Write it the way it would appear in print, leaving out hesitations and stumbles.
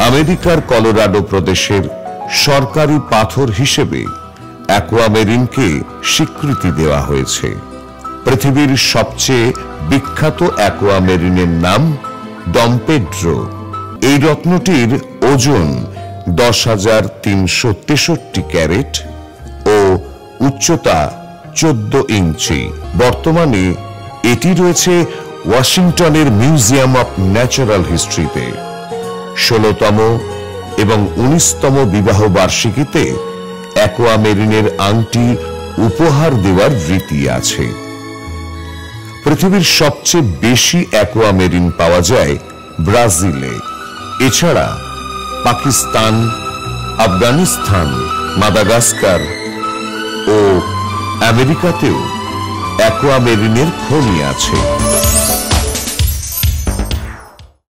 আমেরিকার কলোরাডো প্রদেশের সরকারি পাথর হিসেবে অ্যাকুয়ামেরিনকে স্বীকৃতি দেওয়া হয়েছে। পৃথিবীর সবচেয়ে বিখ্যাত অ্যাকুয়ামেরিনের নাম ডমপেড্রো। এই রত্নটির ওজন 10,363 ক্যারেট ও উচ্চতা 14 ইঞ্চি। বর্তমানে এটি রয়েছে ওয়াশিংটনের মিউজিয়াম অফ ন্যাচারাল হিস্ট্রিতে। 16তম এবং 19তম বিবাহ বার্ষিকীতে অ্যাকুয়ামেরিনের আংটি উপহার দেওয়ার রীতি আছে। পৃথিবীর সবচেয়ে বেশি অ্যাকুয়ামেরিন পাওয়া যায় ব্রাজিলে। এছাড়া পাকিস্তান, আফগানিস্তান, মাদাগাস্কার ও আমেরিকাতেও অ্যাকুয়ামেরিনের খনি আছে।